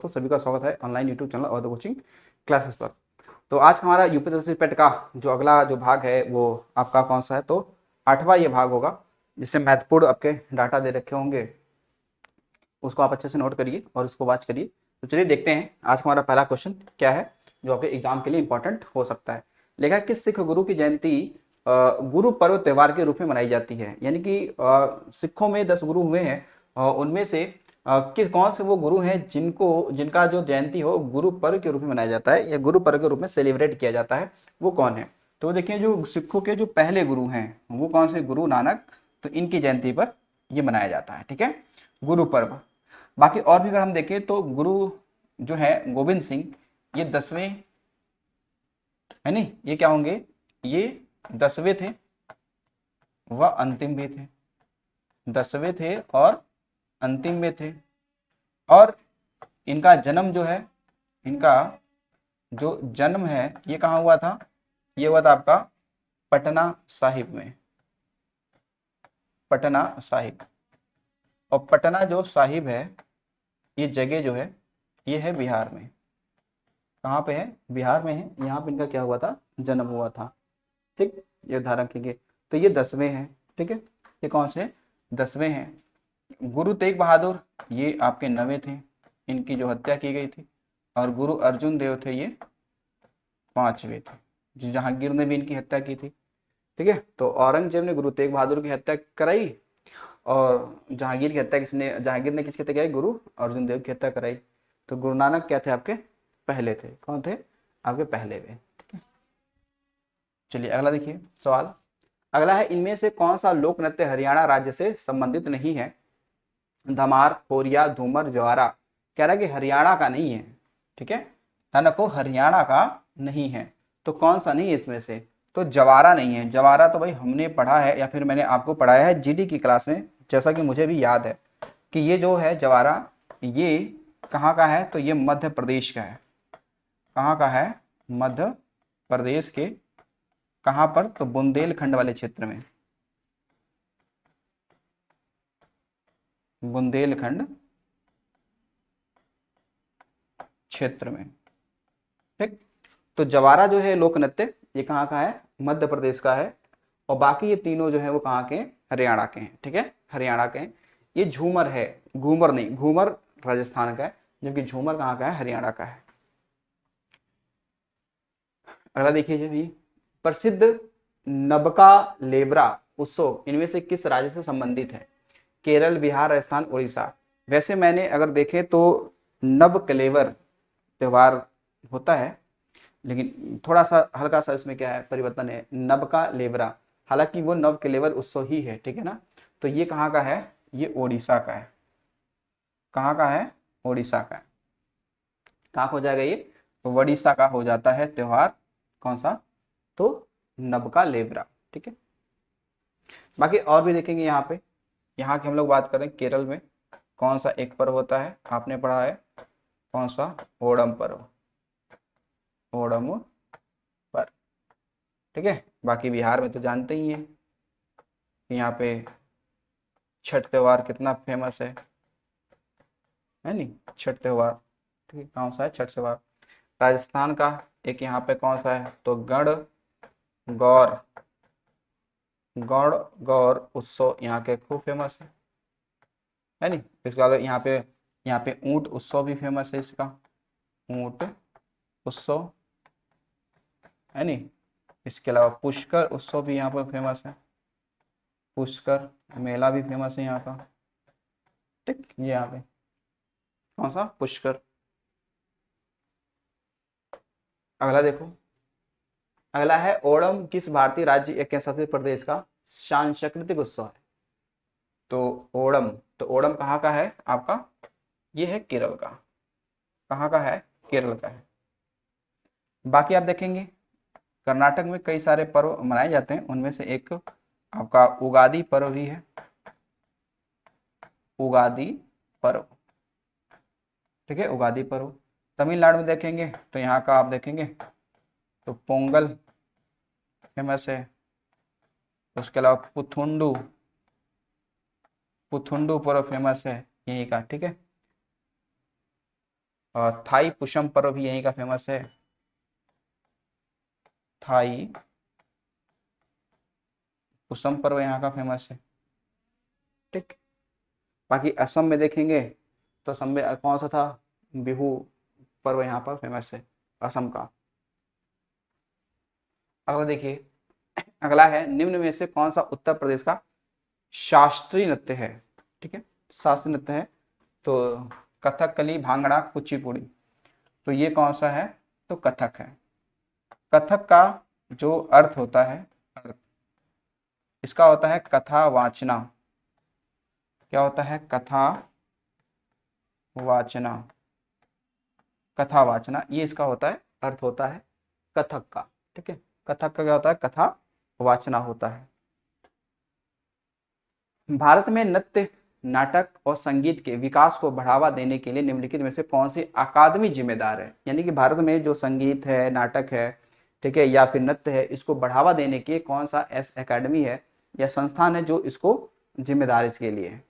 तो सभी का स्वागत है ऑनलाइन यूट्यूब चैनल और द कोचिंग क्लासेस पर। तो आज हमारा यूपीएससी पेट का जो अगला जो भाग है वो आपका कौन सा है, तो 8वां ये भाग होगा, जिसमें महत्वपूर्ण आपके डाटा दे रखे होंगे, उसको आप अच्छे से नोट करिए और उसको वॉच करिए। तो चलिए देखते हैं आज हमारा पहला क्वेश्चन क्या है जो आपके एग्जाम के लिए इंपॉर्टेंट हो सकता है। लिखा है किस सिख गुरु की जयंती गुरु पर्व त्यौहार के रूप में मनाई जाती है। यानी कि सिखों में 10 गुरु हुए हैं, उनमें से किस कौन से वो गुरु हैं जिनका जो जयंती हो गुरु पर्व के रूप में मनाया जाता है या गुरु पर्व के रूप में सेलिब्रेट किया जाता है, वो कौन है। तो देखिए जो सिखों के जो पहले गुरु हैं वो कौन से, गुरु नानक। तो इनकी जयंती पर ये मनाया जाता है, ठीक है, गुरु पर्व। बाकी और भी अगर हम देखें तो गुरु जो है गोविंद सिंह, ये 10वें है नहीं, ये क्या होंगे, ये 10वें थे, वह अंतिम भी थे, 10वें थे और अंतिम में थे। और इनका जन्म जो है, इनका जो जन्म है ये कहाँ हुआ था, ये हुआ था आपका पटना साहिब में, पटना साहिब। और पटना जो साहिब है ये जगह जो है ये है बिहार में। कहाँ पे है, बिहार में है। यहाँ पे इनका क्या हुआ था, जन्म हुआ था, ठीक, ये ध्यान रखेंगे। तो ये 10वें हैं, ठीक है, ये कौन से 10वें हैं। गुरु तेग बहादुर ये आपके 9वें थे, इनकी जो हत्या की गई थी। और गुरु अर्जुन देव थे ये 5वें थे, जी जहांगीर ने भी इनकी हत्या की थी, ठीक है। तो औरंगजेब ने गुरु तेग बहादुर की हत्या कराई और जहांगीर की हत्या किसने, जहांगीर ने किसकी हत्या कराई, गुरु अर्जुन देव की हत्या कराई। तो गुरु नानक क्या थे, आपके पहले थे, कौन थे, आपके पहले वे। चलिए अगला देखिए सवाल। अगला है इनमें से कौन सा लोक नृत्य हरियाणा राज्य से संबंधित नहीं है। धमार, होरिया, धूमर, जवारा। कह रहा है कि हरियाणा का नहीं है, ठीक है, ध्यान रखो हरियाणा का नहीं है। तो कौन सा नहीं है इसमें से, तो जवारा नहीं है। जवारा तो भाई हमने पढ़ा है या फिर मैंने आपको पढ़ाया है जीडी की क्लास में, जैसा कि मुझे भी याद है कि ये जो है जवारा, ये कहाँ का है, तो ये मध्य प्रदेश का है। कहाँ का है, मध्य प्रदेश के, कहाँ पर, तो बुंदेलखंड वाले क्षेत्र में, बुंदेलखंड क्षेत्र में, ठीक। तो जवारा जो है लोक नृत्य ये कहाँ का है, मध्य प्रदेश का है। और बाकी ये तीनों जो है वो कहाँ के हैं, हरियाणा के हैं, ठीक है, हरियाणा के हैं। ये झूमर है, घूमर नहीं, घूमर राजस्थान का है, जबकि झूमर कहाँ का है, हरियाणा का है। अगला देखिए जी भी, प्रसिद्ध नबका लेबरा उत्सव इनमें से किस राज्य से संबंधित है। केरल, बिहार, राजस्थान, उड़ीसा। वैसे मैंने अगर देखें तो नब कलेवर त्योहार होता है, लेकिन थोड़ा सा हल्का सा इसमें क्या है, परिवर्तन है, नबका लेबरा। हालांकि वो नव कलेवर उत्सव ही है, ठीक है ना। तो ये कहाँ का है, ये ओडिशा का है। कहाँ का है, ओडिशा का है। कहाँ हो जाएगा ये, तो ओडिशा का हो जाता है त्योहार, कौन सा, तो नबका लेबरा, ठीक है। बाकी और भी देखेंगे यहाँ पे, यहाँ की हम लोग बात करें केरल में कौन सा एक पर्व होता है, आपने पढ़ा है कौन सा, ओणम पर्व, ओणम पर्व, ठीक है। बाकी बिहार में तो जानते ही हैं यहाँ पे छठ त्योहार कितना फेमस है नहीं, छठ त्योहार, ठीक है, कौन सा है, छठ त्योहार। राजस्थान का एक यहाँ पे कौन सा है, तो गण गौर, गौड़ गौर उत्सव यहाँ के खूब फेमस है नहीं। इसके अलावा यहाँ पे ऊंट उत्सव भी फेमस है इसका, ऊंट उत्सव है नहीं। इसके अलावा पुष्कर उत्सव भी यहाँ पर फेमस है, पुष्कर मेला भी फेमस है यहाँ का, ठीक, ये यहाँ पे कौन सा, पुष्कर। अगला देखो, अगला है ओणम किस भारतीय राज्य या केंद्र शासित प्रदेश का सांस्कृतिक उत्सव है। तो ओणम, तो ओणम कहाँ का है आपका, ये है केरल का। कहाँ का है, केरल का है। बाकी आप देखेंगे कर्नाटक में कई सारे पर्व मनाए जाते हैं, उनमें से एक आपका उगादी पर्व भी है, उगादी पर्व, ठीक है, उगादी पर्व। तमिलनाडु में देखेंगे तो यहाँ का आप देखेंगे तो पोंगल फेमस है। उसके अलावा पुथुंडू, पुथुंडू पर्व फेमस है यहीं का, ठीक है। थाई पुषम पर्व भी यहीं का फेमस है। थाई पुषम पर्व यहाँ का फेमस है। ठीक। बाकी असम में देखेंगे तो असम में कौन सा था, बिहू पर्व यहाँ पर फेमस है असम का। अगला देखिए, अगला है निम्न में से कौन सा उत्तर प्रदेश का शास्त्रीय नृत्य है। ठीक है, शास्त्रीय नृत्य है तो कथकली, भांगड़ा, कुचिपुड़ी। तो ये कौन सा है, तो कथक है। कथक का जो अर्थ होता है, अर्थ इसका होता है कथा वाचना। क्या होता है, कथा वाचना, कथा वाचना, ये इसका होता है, अर्थ होता है कथक का। ठीक है, कथक का क्या होता है, कथा वाचना होता है। भारत में नृत्य, नाटक और संगीत के विकास को बढ़ावा देने के लिए निम्नलिखित में से कौन सी अकादमी जिम्मेदार है। यानी कि भारत में जो संगीत है, नाटक है, ठीक है, या फिर नृत्य है, इसको बढ़ावा देने के कौन सा ऐसा अकादमी है या संस्थान है जो इसको जिम्मेदार इसके लिए है।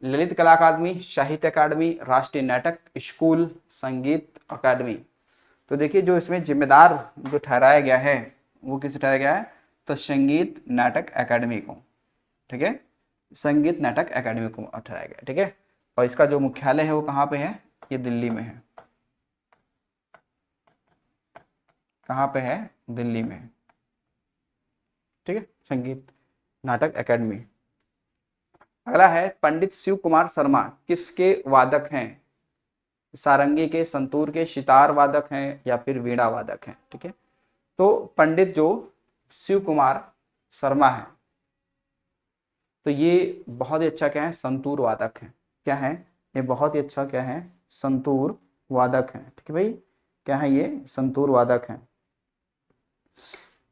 ललित कला अकादमी, साहित्य अकादमी, राष्ट्रीय नाटक स्कूल, संगीत अकादमी। तो देखिए जो इसमें जिम्मेदार जो ठहराया गया है वो किसे ठहराया गया है, तो संगीत नाटक अकादमी को। ठीक है, संगीत नाटक अकादमी को ठहराया गया। ठीक है, और इसका जो मुख्यालय है वो कहाँ पे है, ये दिल्ली में है। कहाँ पे है, दिल्ली में है। ठीक है, संगीत नाटक अकादमी। अगला है पंडित शिव कुमार शर्मा किसके वादक हैं। सारंगी के, संतूर के, सितार वादक हैं या फिर वीणा वादक हैं। ठीक है, तो पंडित जो शिव कुमार शर्मा है तो ये बहुत ही अच्छा क्या है, संतूर वादक है। क्या है, ये बहुत ही अच्छा क्या है, संतूर वादक है। ठीक है भाई, क्या है, ये संतूर वादक है।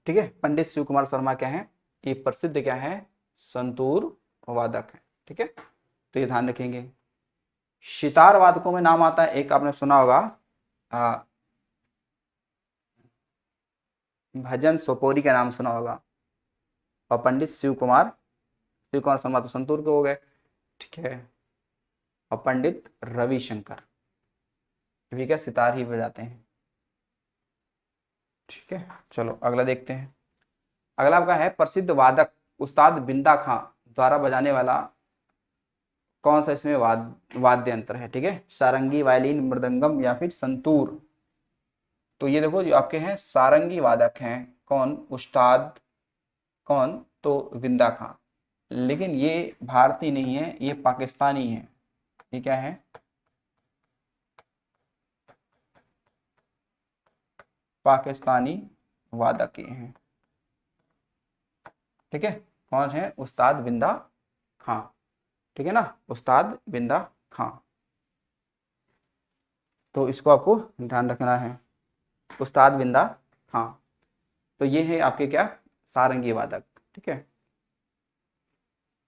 ठीक है, पंडित शिव कुमार शर्मा क्या है, ये प्रसिद्ध क्या है, संतूर वादक है। ठीक है, तो ये ध्यान रखेंगे। सितार वादकों में नाम आता है, एक आपने सुना होगा भजन सोपोरी का नाम सुना होगा, और पंडित शिव कुमार शर्मा तो संतूर के हो गए। ठीक है, और पंडित रविशंकर भी क्या सितार ही बजाते हैं। ठीक है, चलो अगला देखते हैं। अगला आपका है प्रसिद्ध वादक उस्ताद बिंदा खां द्वारा बजाने वाला कौन सा इसमें वाद्य यंत्र है। ठीक है, सारंगी, वायलिन, मृदंगम या फिर संतूर। तो ये देखो जो आपके हैं सारंगी वादक हैं कौन, उस्ताद कौन, तो बिंदा खां। लेकिन ये भारतीय नहीं है, ये पाकिस्तानी है। ये क्या है, पाकिस्तानी वादक ये हैं। ठीक है, कौन है, उस्ताद बिंदा खां। ठीक है ना, उस्ताद बिंदा खां। तो इसको आपको ध्यान रखना है, उस्ताद बिंदा खां। तो ये है आपके क्या, सारंगी वादक। ठीक है,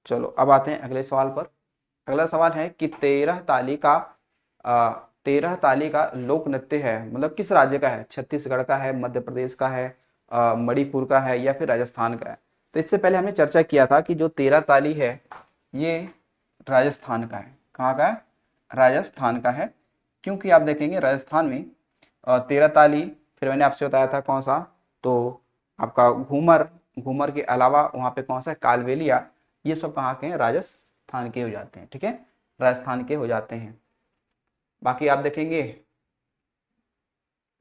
चलो अब आते हैं अगले सवाल पर। अगला सवाल है कि 13 ताली का लोक नृत्य है, मतलब किस राज्य का है, छत्तीसगढ़ का है, मध्य प्रदेश का है, मणिपुर का है या फिर राजस्थान का है। तो इससे पहले हमने चर्चा किया था कि जो 13 ताली है ये राजस्थान का है। कहाँ का है, राजस्थान का है। क्योंकि आप देखेंगे राजस्थान में 13 ताली, फिर मैंने आपसे बताया था कौन सा, तो आपका घूमर, घूमर के अलावा वहाँ पे कौन सा है, कालबेलिया। ये सब कहाँ के हैं, राजस्थान के हो जाते हैं। ठीक है, राजस्थान के हो जाते हैं। बाकी आप देखेंगे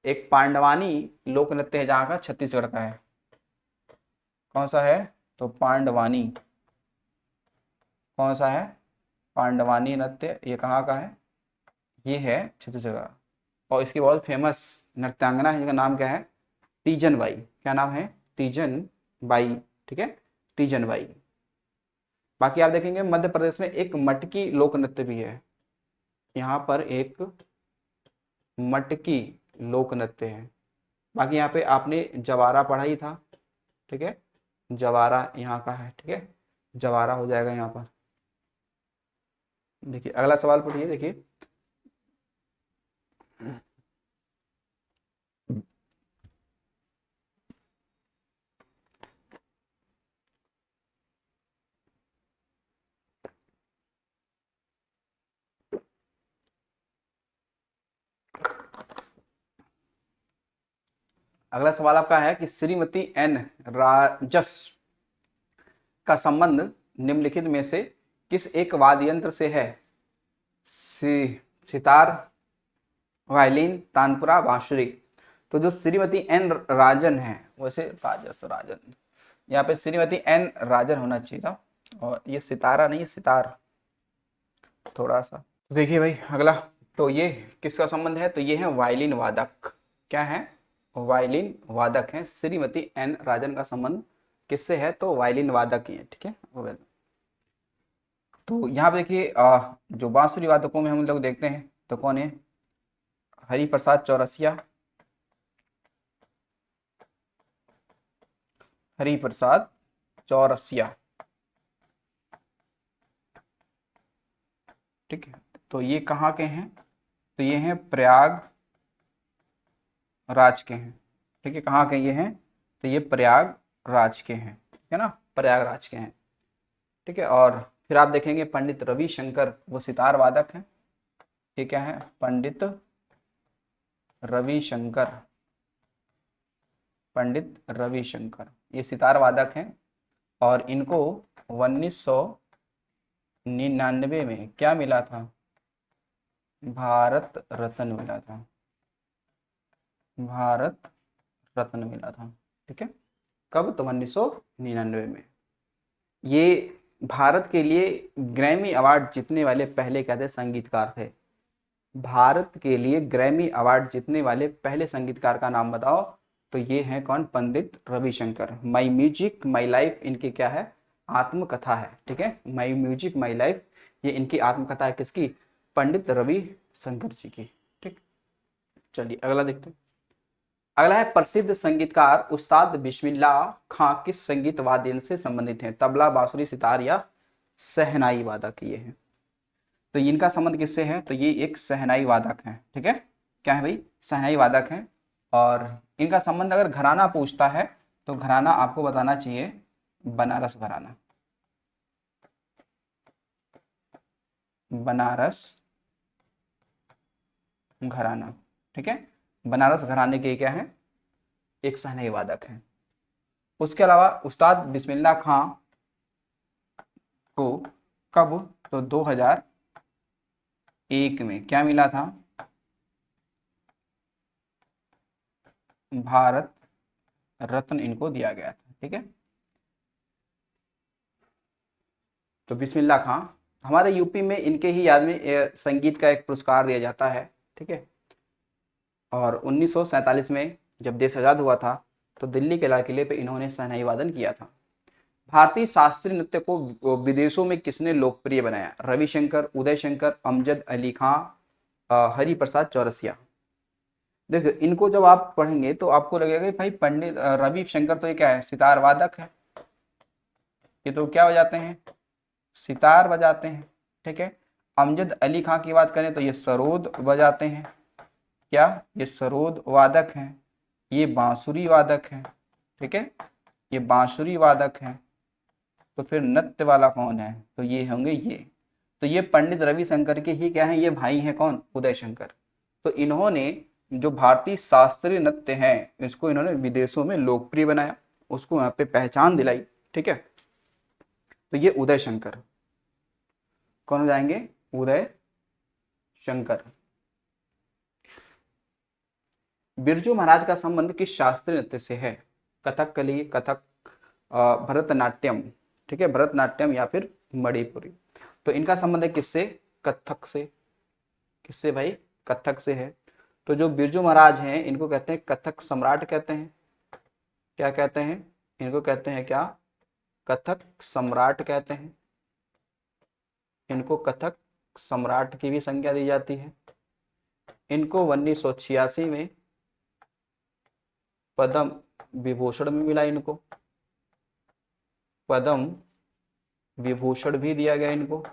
एक पांडवानी लोक नृत्य है जहाँ का छत्तीसगढ़ का है। कौन सा है, तो पांडवानी। कौन सा है, पांडवानी नृत्य, ये कहाँ का है, ये है छत्तीसगढ़ का। और इसकी बहुत फेमस नृत्यांगना है जिनका नाम क्या है, तीजन बाई। क्या नाम है, तीजन बाई। ठीक है, तीजन बाई। बाकी आप देखेंगे मध्य प्रदेश में एक मटकी लोक नृत्य भी है। यहाँ पर एक मटकी लोक नृत्य है। बाकी यहाँ पे आपने जवारा पढ़ा ही था। ठीक है, जवारा यहाँ का है। ठीक है, जवारा हो जाएगा यहाँ पर। देखिए अगला सवाल पढ़िए, देखिए अगला सवाल आपका है कि श्रीमती एन राजस का संबंध निम्नलिखित में से किस एक वाद्य यंत्र से है? सितार, वायलिन, तानपुरा, बांसुरी। तो जो श्रीमती एन राजन है, वैसे राजस राजन, यहाँ पे श्रीमती एन राजन होना चाहिए था, और ये सितारा नहीं है, सितार थोड़ा सा। तो देखिए भाई अगला, तो ये किसका संबंध है? तो ये है वायलिन वादक। क्या है? वायलिन वादक है। श्रीमती एन राजन का संबंध किससे है? तो वायलिन वादक ही है। ठीक है। तो यहाँ पे देखिए जो बांसुरी वादकों में हम लोग देखते हैं तो कौन है? हरिप्रसाद चौरसिया, हरिप्रसाद चौरसिया। ठीक है। तो ये कहाँ के हैं? तो ये हैं प्रयाग राज के हैं। ठीक है। कहाँ के ये हैं? तो ये प्रयाग राज के हैं। ठीक है ना, प्रयागराज के हैं। ठीक है। और फिर आप देखेंगे पंडित रविशंकर, वो सितार वादक हैं। ये क्या है? पंडित रविशंकर, पंडित रविशंकर ये सितार वादक हैं, और इनको 1999 में क्या मिला था? भारत रत्न मिला था। भारत रत्न मिला था। ठीक है। कब? तो 1999 में। ये भारत के लिए ग्रैमी अवार्ड जीतने वाले पहले कहते संगीतकार थे। भारत के लिए ग्रैमी अवार्ड जीतने वाले पहले संगीतकार का नाम बताओ? तो ये हैं कौन? पंडित रविशंकर। माई म्यूजिक माई लाइफ इनकी क्या है? आत्मकथा है। ठीक है। माई म्यूजिक माई लाइफ ये इनकी आत्मकथा है। किसकी? पंडित रविशंकर जी की। ठीक। चलिए अगला देखते हैं। अगला है प्रसिद्ध संगीतकार उस्ताद बिस्मिल्लाह खां किस संगीत वाद्य यंत्र से संबंधित हैं? तबला, बांसुरी, सितार या शहनाई वादक ये हैं। तो इनका संबंध किससे है? तो ये एक शहनाई वादक है। ठीक है। क्या है भाई? शहनाई वादक है। और इनका संबंध अगर घराना पूछता है तो घराना आपको बताना चाहिए बनारस घराना। बनारस घराना। ठीक है। बनारस घराने के क्या है? एक शहनाई वादक है। उसके अलावा उस्ताद बिस्मिल्लाह खां को कब? तो 2001 में क्या मिला था? भारत रत्न इनको दिया गया था। ठीक है। तो बिस्मिल्लाह खां हमारे यूपी में इनके ही याद में संगीत का एक पुरस्कार दिया जाता है। ठीक है। और 1947 में जब देश आज़ाद हुआ था तो दिल्ली के लाल किले पे इन्होंने शहनाई वादन किया था। भारतीय शास्त्रीय नृत्य को विदेशों में किसने लोकप्रिय बनाया? रविशंकर, उदय शंकर, अमजद अली खां, हरिप्रसाद चौरसिया। देखो इनको जब आप पढ़ेंगे तो आपको लगेगा कि भाई पंडित रविशंकर तो ये क्या है? सितार वादक है। ये तो क्या बजाते हैं? सितार बजाते हैं। ठीक है। अमजद अली खां की बात करें तो ये सरोद बजाते हैं। क्या? ये सरोद वादक हैं। ये बांसुरी वादक हैं। ठीक है। ये बांसुरी वादक हैं। तो फिर नृत्य वाला कौन है? तो ये होंगे ये। तो ये पंडित रविशंकर के ही क्या है? ये भाई हैं कौन? उदय शंकर। तो इन्होंने जो भारतीय शास्त्रीय नृत्य है इसको इन्होंने विदेशों में लोकप्रिय बनाया, उसको यहाँ पे पहचान दिलाई। ठीक है। तो ये उदय शंकर कौन हो जाएंगे? उदय शंकर। बिरजू महाराज का संबंध किस शास्त्रीय नृत्य से है? कथकली, कथक, भरतनाट्यम। ठीक है। भरतनाट्यम या फिर मणिपुरी। तो इनका संबंध है किससे? कथक से। किससे भाई? कथक से है। तो जो बिरजू महाराज हैं इनको कहते हैं कथक सम्राट कहते हैं। क्या कहते हैं? इनको कहते हैं क्या? कथक सम्राट कहते हैं। इनको कथक सम्राट की भी संज्ञा दी जाती है। इनको 1986 में पद्म विभूषण में मिला। इनको पद्म विभूषण भी दिया गया। इनको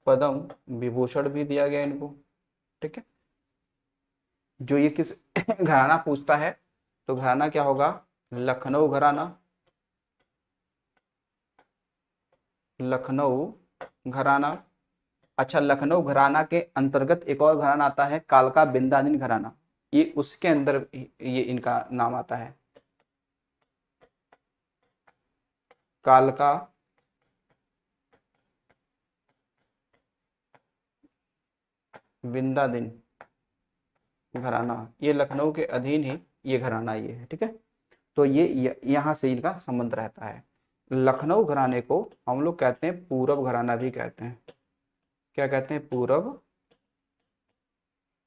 पद्म विभूषण भी दिया गया इनको। ठीक है। जो ये किस घराना पूछता है तो घराना क्या होगा? लखनऊ घराना। लखनऊ घराना। अच्छा, लखनऊ घराना के अंतर्गत एक और घराना आता है कालका बिंदानिन घराना। ये उसके अंदर ये इनका नाम आता है। कालका विंदादिन घराना, ये लखनऊ के अधीन ही ये घराना ये है, ठीक है। तो ये यहाँ से इनका संबंध रहता है। लखनऊ घराने को हम लोग कहते हैं पूरब घराना भी कहते हैं। क्या कहते हैं? पूरब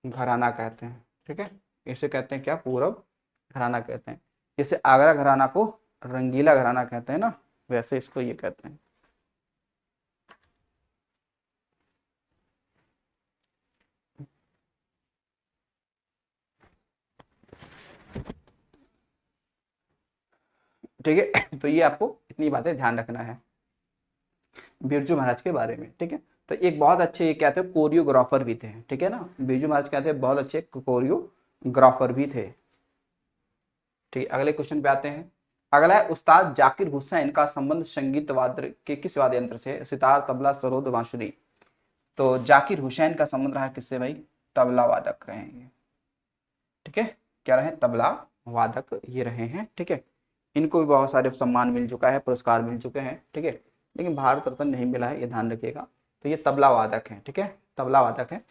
घराना कहते हैं, ठीक है। इसे कहते हैं क्या? पूरब घराना कहते हैं। जैसे आगरा घराना को रंगीला घराना कहते हैं ना, वैसे इसको ये कहते हैं। ठीक है। तो ये आपको इतनी बातें ध्यान रखना है बिरजू महाराज के बारे में, ठीक है। तो एक बहुत अच्छे ये क्या थे? कोरियोग्राफर भी थे, ठीक है ना। बिरजू महाराज क्या थे? बहुत अच्छे कोरियोग्राफर भी थे। ठीक है, अगले क्वेश्चन पे आते हैं। अगला है उस्ताद जाकिर हुसैन का संबंध संगीत वाद्य के किस वाद्य यंत्र से? सितार, तबला, सरोद, बांसुरी। तो जाकिर हुसैन का संबंध रहा किससे भाई? तबला वादक रहे हैं, ठीक है। क्या रहे? तबला वादक ये रहे हैं, ठीक है। इनको भी बहुत सारे सम्मान मिल चुका है, पुरस्कार मिल चुके हैं, ठीक है। लेकिन भारत रत्न नहीं मिला है, ये ध्यान रखिएगा। तो ये तबला वादक है, ठीक है, तबला वादक है।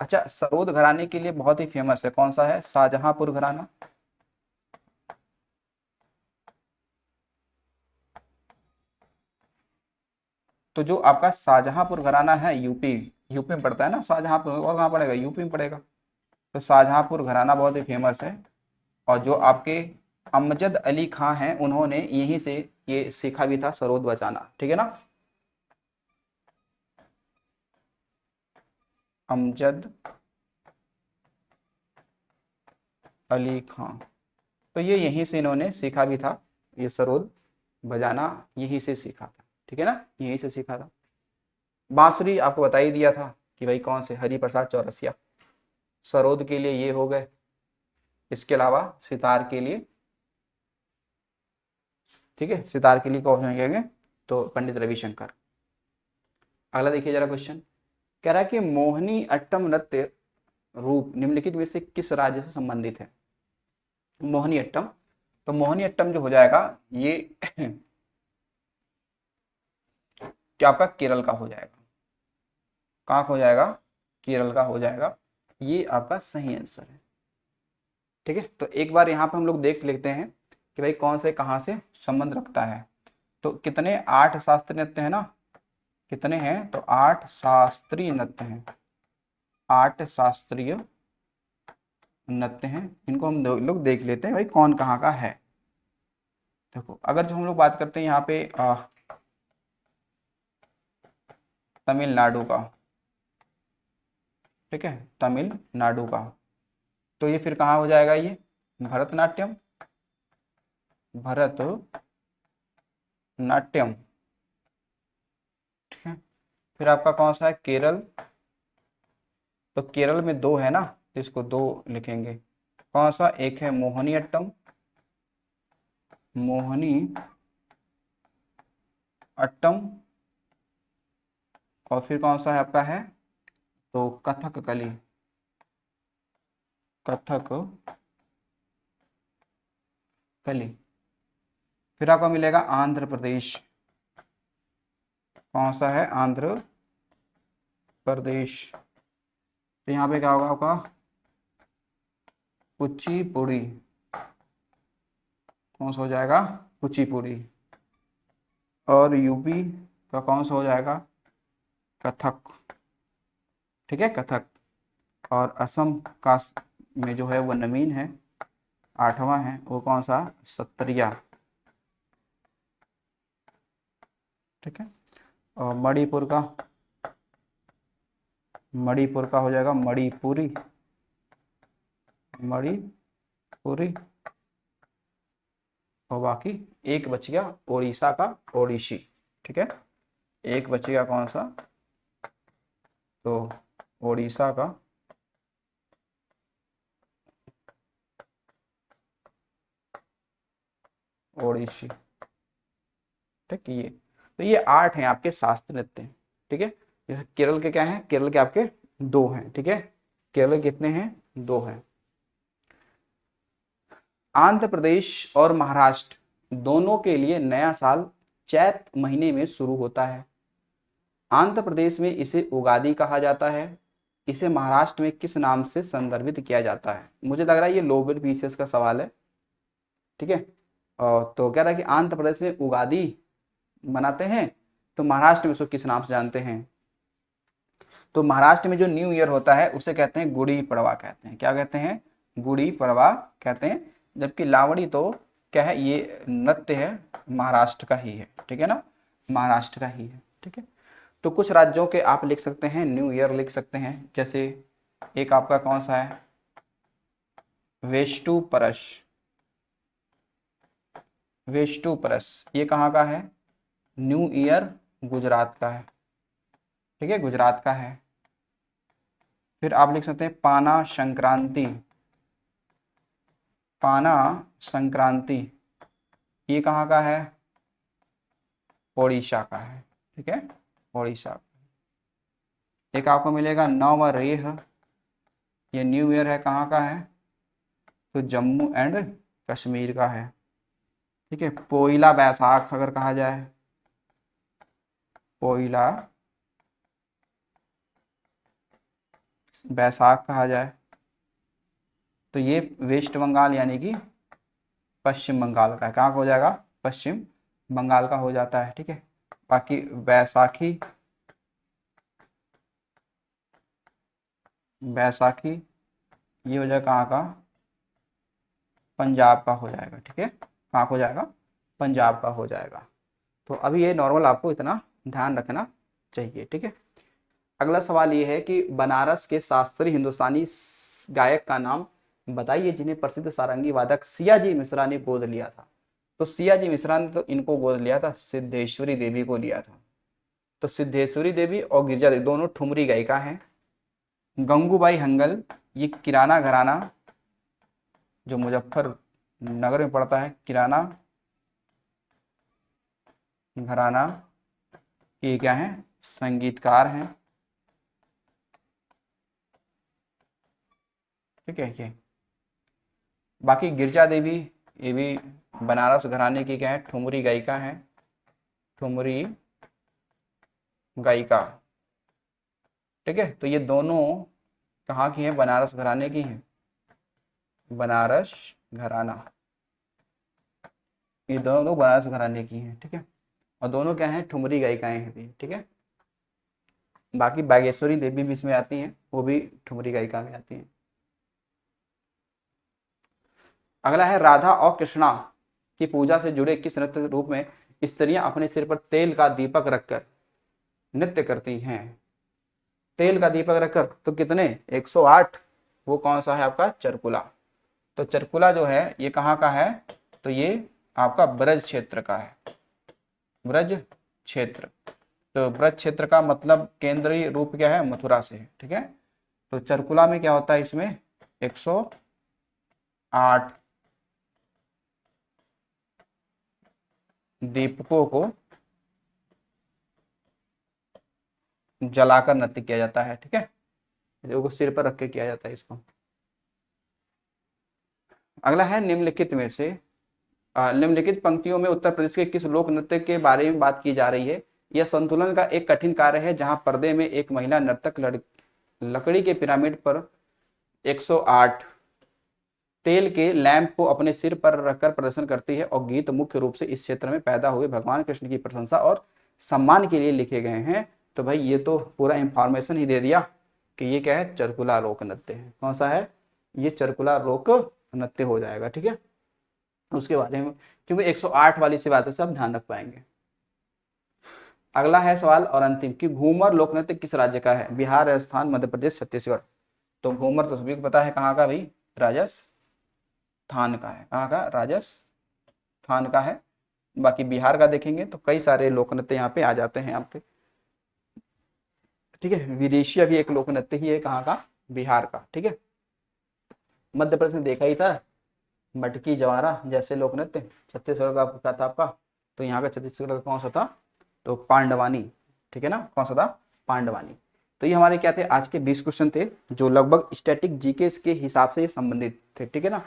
अच्छा, सरोद घराने के लिए बहुत ही फेमस है, कौन सा है? शाहजहांपुर घराना। तो जो आपका शाहजहांपुर घराना है, यूपी, यूपी में पड़ता है ना शाहजहांपुर, और कहाँ पड़ेगा? यूपी में पड़ेगा। तो शाहजहांपुर घराना बहुत ही फेमस है। और जो आपके अमजद अली खां हैं, उन्होंने यहीं से ये सीखा भी था सरोद बजाना, ठीक है ना। अमजद अली खां, तो ये यहीं से इन्होंने सीखा भी था, ये सरोद बजाना यहीं से सीखा था, ठीक है ना, यहीं से सीखा था। बांसुरी आपको बता ही दिया था कि भाई कौन से? हरिप्रसाद चौरसिया। सरोद के लिए ये हो गए। इसके अलावा सितार के लिए, ठीक है, सितार के लिए कौन होंगे? तो पंडित रविशंकर। अगला देखिए जरा क्वेश्चन। कह रहा है कि मोहिनी अट्टम नृत्य रूप निम्नलिखित में से किस राज्य से संबंधित है? मोहिनी अट्टम, तो मोहिनी अट्टम जो हो जाएगा ये क्या आपका केरल का हो जाएगा। कहाँ का हो जाएगा? केरल का हो जाएगा। ये आपका सही आंसर है, ठीक है। तो एक बार यहाँ पे हम लोग देख लेते हैं कि भाई कौन से कहाँ से संबंध रखता है। तो कितने? 8 शास्त्रीय नृत्य है ना। कितने हैं? तो 8 शास्त्रीय नृत्य हैं। 8 शास्त्रीय नृत्य हैं। इनको हम लोग देख लेते हैं भाई कौन कहाँ का है। देखो, अगर जो हम लोग बात करते हैं यहाँ पे तमिलनाडु का, ठीक है, तमिलनाडु का, तो ये फिर कहाँ हो जाएगा? ये भरतनाट्यम, भरतनाट्यम, ठीक है। फिर आपका कौन सा है? केरल। तो केरल में 2 है ना, तो इसको 2 लिखेंगे। कौन सा? एक है मोहिनी अट्टम, मोहिनी अट्टम, और फिर कौन सा है आपका है? तो कथक कली, कथक कली। फिर आपको मिलेगा आंध्र प्रदेश। कौन सा है? आंध्र प्रदेश। तो यहाँ पे क्या होगा आपका? कुचिपुड़ी। कौन सा हो जाएगा? कुचिपुड़ी। और यूपी का कौन सा हो जाएगा? कथक, ठीक है, कथक। और असम का में जो है वो नवीन है, 8वां है, वो कौन सा? सत्रिया, ठीक है। और मणिपुर का हो जाएगा मणिपुरी, मणिपुरी। और बाकी एक बच गया उड़ीसा का ओडिसी, ठीक है। एक बच गया कौन सा? तो उड़ीसा का ओडिसी, ठीक है। ये तो ये 8 हैं आपके शास्त्रीय नृत्य, ठीक है। जैसे केरल के क्या हैं? केरल के आपके 2 हैं, ठीक है। केरल के कितने हैं? 2 हैं। आंध्र प्रदेश और महाराष्ट्र दोनों के लिए नया साल चैत महीने में शुरू होता है। आंध्र प्रदेश में इसे उगादी कहा जाता है। इसे महाराष्ट्र में किस नाम से संदर्भित किया जाता है? मुझे लग रहा है ये लोबल पीसीएस का सवाल है, ठीक है। और तो कह रहा है कि आंध्र प्रदेश में उगादी मनाते हैं, तो महाराष्ट्र में उसको किस नाम से जानते हैं? तो महाराष्ट्र में जो न्यू ईयर होता है उसे कहते हैं गुड़ी पड़वा कहते हैं। क्या कहते हैं? गुड़ी पड़वा कहते हैं। जबकि लावड़ी तो क्या है, ये नृत्य है महाराष्ट्र का ही है, ठीक है ना, महाराष्ट्र का ही है, ठीक है। तो कुछ राज्यों के आप लिख सकते हैं, न्यू ईयर लिख सकते हैं। जैसे एक आपका कौन सा है, वेष्टुपरश, वेष्टुपरश ये कहाँ का है? न्यू ईयर गुजरात का है, ठीक है, गुजरात का है। फिर आप लिख सकते हैं पाना संक्रांति, पाना संक्रांति ये कहाँ का है? ओडिशा का है, ठीक है, ओडिशा। एक आपको मिलेगा नवरेह, ये न्यू ईयर है, कहाँ का है? तो जम्मू एंड कश्मीर का है, ठीक है। पोइला बैसाख अगर कहा जाए, पोइला बैसाख कहा जाए, तो ये वेस्ट बंगाल यानी कि पश्चिम बंगाल का है। कहाँ का हो जाएगा? पश्चिम बंगाल का हो जाता है, ठीक है। बाकी बैसाखी, बैसाखी ये हो जाएगा कहाँ का? पंजाब का हो जाएगा, ठीक है। कहाँ का हो जाएगा? पंजाब का हो जाएगा। तो अभी ये नॉर्मल आपको इतना ध्यान रखना चाहिए, ठीक है। अगला सवाल ये है कि बनारस के शास्त्रीय हिंदुस्तानी गायक का नाम बताइए जिन्हें प्रसिद्ध सारंगी वादक सियाजी मिश्रा ने गोद लिया था। तो सियाजी मिश्रा ने तो इनको गोद लिया था, सिद्धेश्वरी देवी को लिया था। तो सिद्धेश्वरी देवी और गिरिजा देवी दोनों ठुमरी गायिका हैं। गंगूबाई हंगल ये किराना घराना जो मुजफ्फरनगर में पड़ता है, किराना घराना ये क्या है? संगीतकार हैं, ठीक है। ये बाकी गिरजा देवी ये भी बनारस घराने की क्या है? ठुमरी गायिका है, ठुमरी गायिका, ठीक है। तो ये दोनों कहाँ की हैं? बनारस घराने की हैं, बनारस घराना, ये दोनों लोग बनारस घराने की हैं, ठीक है। और दोनों क्या हैं? ठुमरी गायिकाएं हैं भी, ठीक है। बाकी बागेश्वरी देवी भी इसमें आती हैं, वो भी ठुमरी गायिका में आती हैं। अगला है राधा और कृष्णा की पूजा से जुड़े किस नृत्य रूप में स्त्रियां अपने सिर पर तेल का दीपक रखकर नृत्य करती हैं? तेल का दीपक रखकर, तो कितने? 108। वो कौन सा है आपका? चरकुला। तो चरकुला जो है ये कहाँ का है? तो ये आपका ब्रज क्षेत्र का है, ब्रज क्षेत्र। तो ब्रज क्षेत्र का मतलब केंद्रीय रूप क्या है? मथुरा से है, ठीक है। तो चरकुला में क्या होता है? इसमें 108 दीपकों को जलाकर नृत्य किया जाता है, ठीक है, जो सिर पर रख के किया जाता है इसको। अगला है निम्नलिखित में से निम्नलिखित पंक्तियों में उत्तर प्रदेश के किस लोक नृत्य के बारे में बात की जा रही है? यह संतुलन का एक कठिन कार्य है जहां पर्दे में एक महिला नर्तक लकड़ी के पिरामिड पर 108 तेल के लैंप को अपने सिर पर रखकर प्रदर्शन करती है और गीत मुख्य रूप से इस क्षेत्र में पैदा हुए भगवान कृष्ण की प्रशंसा और सम्मान के लिए लिखे गए हैं। तो भाई ये तो पूरा इंफॉर्मेशन ही दे दिया कि ये क्या है? चरकुला लोक नृत्य है। कौन सा है? ये चरकुला लोक नृत्य हो जाएगा, ठीक है। उसके बारे में क्योंकि 108 वाली सी बातें से आप ध्यान रख पाएंगे। अगला है सवाल और अंतिम कि घूमर लोक नृत्य किस राज्य का है? बिहार, राजस्थान, मध्य प्रदेश, छत्तीसगढ़। तो घूमर तो सभी को पता है कहाँ का भाई? राजस्थान का है। कहाँ का? राजस्थान का है। बाकी बिहार का देखेंगे तो कई सारे लोक नृत्य यहाँ पे आ जाते हैं यहाँ पे, ठीक है। विदेशी अभी एक लोक नृत्य ही है, कहाँ का? बिहार का, ठीक है। मध्य प्रदेश में देखा ही था मटकी जवारा जैसे लोक नृत्य। छत्तीसगढ़ का क्या था आपका? तो यहाँ का छत्तीसगढ़ का कौन सा था? तो पांडवानी, ठीक है ना। कौन सा था? पांडवानी। तो ये हमारे क्या थे? आज के 20 क्वेश्चन थे जो लगभग स्टैटिक जीके के हिसाब से ये संबंधित थे, ठीक है ना।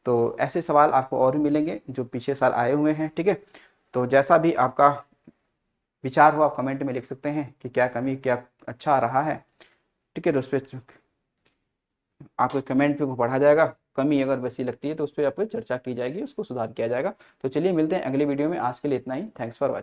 तो ऐसे सवाल आपको और भी मिलेंगे जो पिछले साल आए हुए हैं, ठीक है। तो जैसा भी आपका विचार हो आप कमेंट में लिख सकते हैं कि क्या कमी क्या अच्छा आ रहा है, ठीक है। तो उस पर आपके कमेंट पे को पढ़ा जाएगा, कमी अगर वैसी लगती है तो उस पर आप चर्चा की जाएगी, उसको सुधार किया जाएगा। तो चलिए मिलते हैं अगली वीडियो में, आज के लिए इतना ही। Thanks for watching.